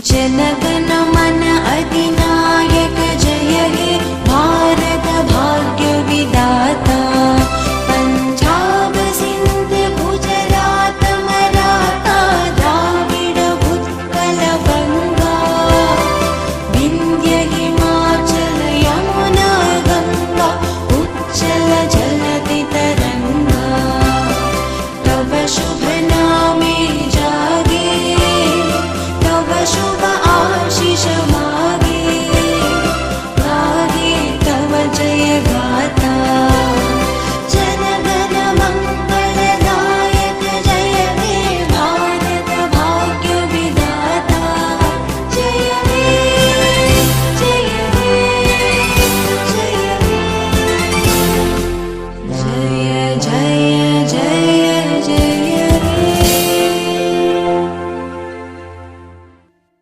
जनगण मन अधिनायक जय हे भारत भाग्य विधाता। पंजाब सिंध गुजरात मराठा द्राविड उत्कल बंगा, विंध्य हिमाचल यमुना गंगा उच्चल जलधि तरंगा। तव शुभ नामे जागे, तव शुभ आशीष मा